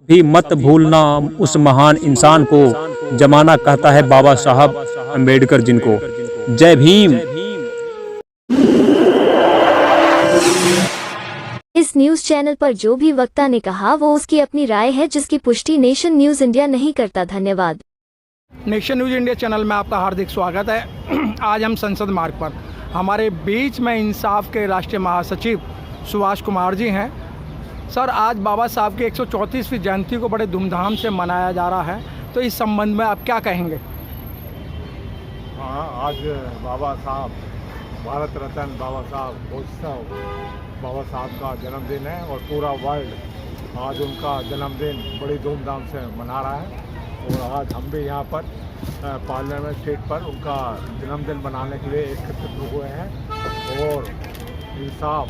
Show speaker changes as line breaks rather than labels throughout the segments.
भी मत भूलना उस महान इंसान को, जमाना कहता है बाबा साहब अम्बेडकर जिनको। जय भीम।
इस न्यूज चैनल पर जो भी वक्ता ने कहा वो उसकी अपनी राय है, जिसकी पुष्टि नेशन न्यूज इंडिया नहीं करता। धन्यवाद।
नेशन न्यूज इंडिया चैनल में आपका हार्दिक स्वागत है। आज हम संसद मार्ग पर, हमारे बीच में इंसाफ के राष्ट्रीय महासचिव सुभाष कुमार जी हैं। सर, आज बाबा साहब की 134वीं जयंती को बड़े धूमधाम से मनाया जा रहा है, तो इस संबंध में आप क्या कहेंगे?
हाँ, आज बाबा साहब, भारत रत्न बाबा साहब उत्सव, बाबा साहब का जन्मदिन है और पूरा वर्ल्ड आज उनका जन्मदिन बड़ी धूमधाम से मना रहा है। और आज हम भी यहाँ पर पार्लियामेंट स्ट्रीट पर उनका जन्मदिन मनाने के लिए एकत्रित हुए हैं। और इंसाफ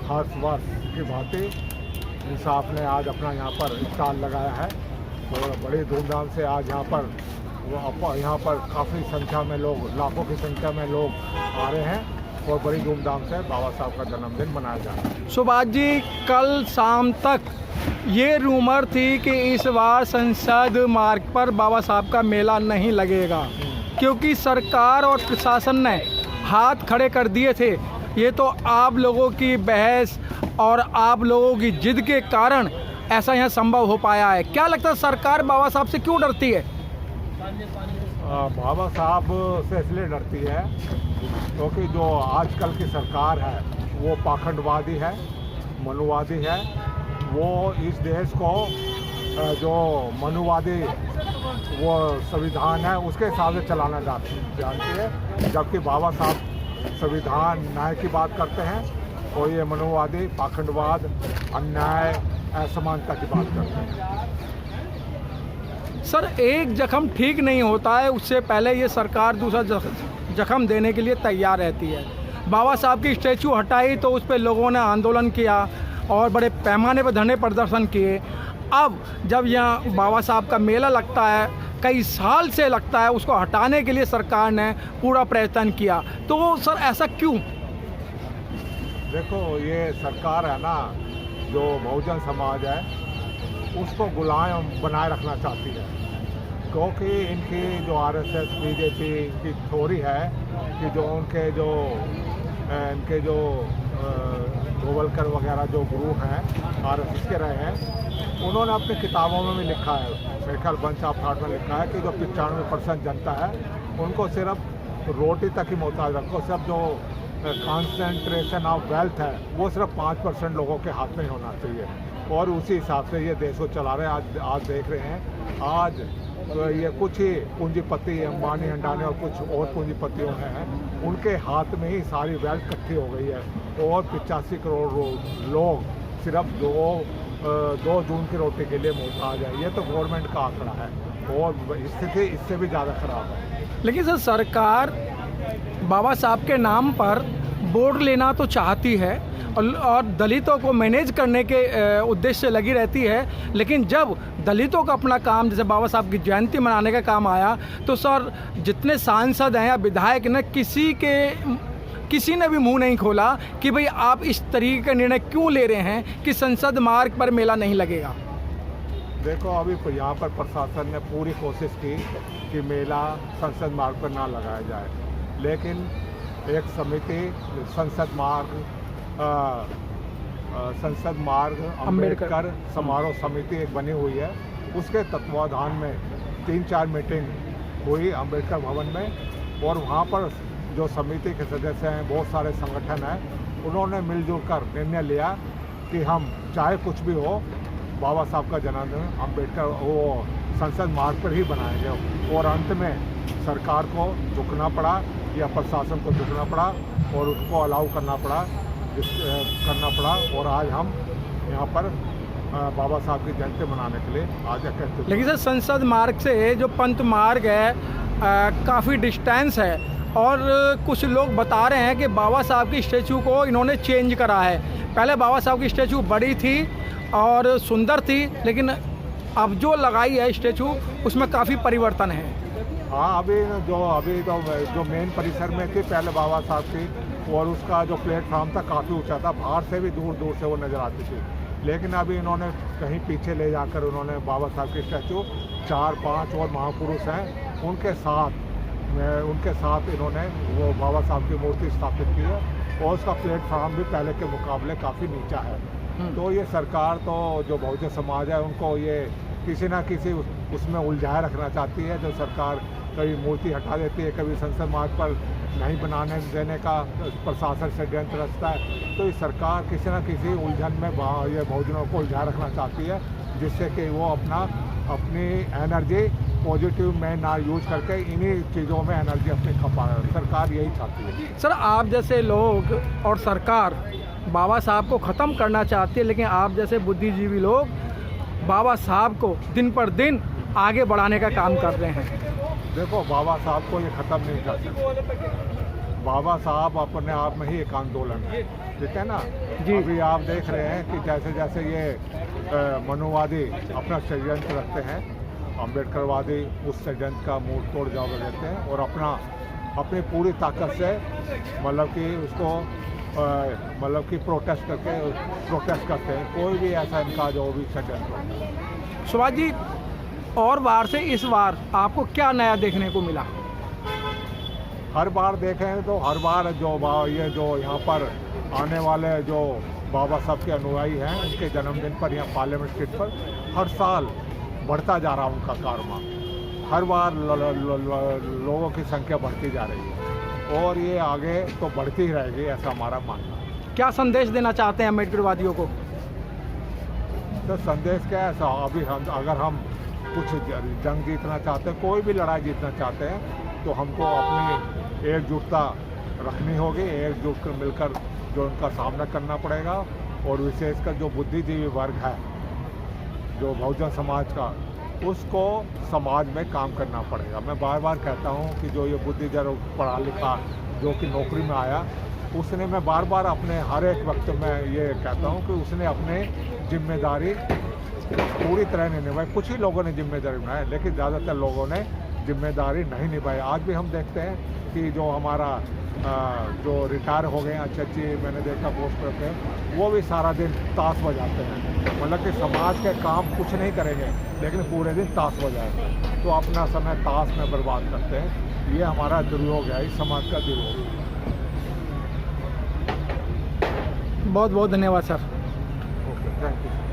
हर वर्ष की भांति इंसाफ ने आज अपना यहाँ पर स्टॉल लगाया है और बड़ी धूमधाम से आज यहाँ पर काफ़ी संख्या में लोग, लाखों की संख्या में लोग आ रहे हैं और बड़ी धूमधाम से बाबा साहब का जन्मदिन मनाया जा रहा है।
सुभाष जी, कल शाम तक ये रूमर थी कि इस बार संसद मार्ग पर बाबा साहब का मेला नहीं लगेगा, क्योंकि सरकार और प्रशासन ने हाथ खड़े कर दिए थे। ये तो आप लोगों की बहस और आप लोगों की जिद के कारण ऐसा यहाँ संभव हो पाया है। क्या लगता है, सरकार बाबा साहब से क्यों डरती है?
बाबा साहब से इसलिए डरती है क्योंकि जो आजकल की सरकार है वो पाखंडवादी है, मनुवादी है। वो इस देश को जो मनुवादी वो संविधान है उसके हिसाब से चलाना जानती है, जबकि बाबा साहब संविधान न्याय की बात करते हैं और ये मनुवादी पाखंडवाद, अन्याय, असमानता की बात करते हैं।
सर, एक जख्म ठीक नहीं होता है, उससे पहले ये सरकार दूसरा जख्म देने के लिए तैयार रहती है। बाबा साहब की स्टैचू हटाई तो उस पर लोगों ने आंदोलन किया और बड़े पैमाने पर धरने प्रदर्शन किए। अब जब यहाँ बाबा साहब का मेला लगता है, कई साल से लगता है, उसको हटाने के लिए सरकार ने पूरा प्रयत्न किया। तो सर, ऐसा क्यों?
देखो, ये सरकार है ना, जो बहुजन समाज है उसको गुलाम बनाए रखना चाहती है, क्योंकि इनकी जो आरएसएस, बीजेपी की थ्योरी है कि जो इनके जो गोवलकर वगैरह जो गुरु हैं आरएसएस के रहे हैं, उन्होंने अपनी किताबों में भी लिखा है, मेडिकल बंच ऑफ थॉट में लिखा है कि जो 95% जनता है उनको सिर्फ रोटी तक ही मोहताज रखो। सिर्फ जो कॉन्सेंट्रेशन ऑफ वेल्थ है वो सिर्फ 5% लोगों के हाथ में होना चाहिए और उसी हिसाब से ये देश को चला रहे हैं। आज देख रहे हैं, आज तो ये कुछ ही पूंजीपति, अंबानी, अंडानी और कुछ और पूंजीपतियों हैं, उनके हाथ में ही सारी वेल्थ इकट्ठी हो गई है और 85 करोड़ लोग सिर्फ 2 जून की रोटी के लिए मोहताज है। ये तो गवर्नमेंट का आंकड़ा है और स्थिति इससे भी ज़्यादा खराब है।
लेकिन सर, सरकार बाबा साहब के नाम पर बोर्ड लेना तो चाहती है और दलितों को मैनेज करने के उद्देश्य से लगी रहती है, लेकिन जब दलितों का अपना काम, जैसे बाबा साहब की जयंती मनाने का काम आया, तो सर जितने सांसद हैं या विधायक ने, किसी ने भी मुंह नहीं खोला कि भाई आप इस तरीके का निर्णय क्यों ले रहे हैं कि संसद मार्ग पर मेला नहीं लगेगा।
देखो, अभी यहाँ पर प्रशासन ने पूरी कोशिश की कि मेला संसद मार्ग पर ना लगाया जाए, लेकिन एक समिति संसद मार्ग अम्बेडकर समारोह समिति एक बनी हुई है, उसके तत्वाधान में 3-4 मीटिंग हुई अम्बेडकर भवन में। और वहाँ पर जो समिति के सदस्य हैं, बहुत सारे संगठन हैं, उन्होंने मिलजुल कर निर्णय लिया कि हम चाहे कुछ भी हो, बाबा साहब का जन्मदिन अम्बेडकर वो संसद मार्ग पर ही बनाएंगे। और अंत में सरकार को झुकना पड़ा या प्रशासन को झुकना पड़ा और उसको अलाउ करना पड़ा और आज हम यहाँ पर बाबा साहब की जयंती मनाने के लिए आज एकत्रित।
लेकिन सर, संसद मार्ग से जो पंत मार्ग है काफ़ी डिस्टेंस है और कुछ लोग बता रहे हैं कि बाबा साहब की स्टैचू को इन्होंने चेंज करा है। पहले बाबा साहब की स्टैचू बड़ी थी और सुंदर थी, लेकिन अब जो लगाई है स्टैचू उसमें काफ़ी परिवर्तन है।
हाँ, अभी तो जो मेन परिसर में थी पहले बाबा साहब की, और उसका जो प्लेटफॉर्म था काफ़ी ऊंचा था, बाहर से भी दूर दूर से वो नज़र आती थी। लेकिन अभी इन्होंने कहीं पीछे ले जाकर उन्होंने बाबा साहब के स्टैचू 4-5 और महापुरुष हैं उनके साथ इन्होंने वो बाबा साहब की मूर्ति स्थापित की है और उसका प्लेटफॉर्म भी पहले के मुकाबले काफ़ी नीचा है। तो ये सरकार तो जो बहुजन समाज है उनको ये किसी ना किसी उसमें उलझाए रखना चाहती है। जो सरकार कभी मूर्ति हटा देती है, कभी संसद मार्ग पर नहीं बनाने देने का प्रशासन षड्यंत्र रचता है। तो ये सरकार किसी न किसी उलझन में ये बहुजनों को उलझा रखना चाहती है, जिससे कि वो अपनी एनर्जी पॉजिटिव में ना यूज करके इन्हीं चीज़ों में एनर्जी अपनी खपा रहे हैं। सरकार यही चाहती है।
सर, आप जैसे लोग और सरकार बाबा साहब को ख़त्म करना चाहती है, लेकिन आप जैसे बुद्धिजीवी लोग बाबा साहब को दिन पर दिन आगे बढ़ाने का काम कर रहे हैं।
देखो, बाबा साहब को ये ख़त्म नहीं कर सकते। बाबा साहब अपने आप में ही एक आंदोलन है, ठीक है ना
जी।
अभी आप देख रहे हैं कि जैसे जैसे ये मनुवादी अपना षड्यंत्र रखते हैं, अम्बेडकरवादी उस षड्यंत्र का मुंह तोड़ जवाब देते हैं और अपनी पूरी ताकत से मतलब कि उसको मतलब कि प्रोटेस्ट करते हैं। कोई भी ऐसा इनका जो भी षड्यंत्र।
सुभाष जी, और बार से इस बार आपको क्या नया देखने को मिला?
हर बार देखें तो हर बार ये जो यहाँ पर आने वाले जो बाबा साहब के अनुयायी हैं, उनके जन्मदिन पर यहाँ पार्लियामेंट स्ट्रीट पर हर साल बढ़ता जा रहा उनका कारवां। हर बार लोगों की संख्या बढ़ती जा रही है और ये आगे तो बढ़ती ही रहेगी, ऐसा हमारा मानना है।
क्या संदेश देना चाहते हैं अम्बेडकरवादियों को?
तो संदेश क्या है? अभी अगर हम कुछ जंग जीतना चाहते हैं, कोई भी लड़ाई जीतना चाहते हैं, तो हमको अपनी एकजुटता रखनी होगी। एकजुट कर मिलकर जो उनका सामना करना पड़ेगा और विशेषकर जो बुद्धिजीवी वर्ग है, जो बहुजन समाज का, उसको समाज में काम करना पड़ेगा। मैं बार बार कहता हूँ कि जो ये बुद्धिजीवी पढ़ा लिखा जो कि नौकरी में आया, उसने मैं बार बार अपने हर एक वक्त में ये कहता हूँ कि उसने अपने जिम्मेदारी पूरी तरह नहीं निभाई। कुछ ही लोगों ने जिम्मेदारी निभाई, लेकिन ज़्यादातर लोगों ने जिम्मेदारी नहीं निभाई। आज भी हम देखते हैं कि जो हमारा जो रिटायर हो गए अच्छी मैंने देखा पोस्ट करते हैं, वो भी सारा दिन ताश बजाते हैं। मतलब कि समाज के काम कुछ नहीं करेंगे, लेकिन पूरे दिन ताश बजाएंगे, तो अपना समय ताश में बर्बाद करते हैं। ये हमारा दुर्योग है, इस समाज का दुर्योग।
बहुत बहुत धन्यवाद सर।
Okay, thank you.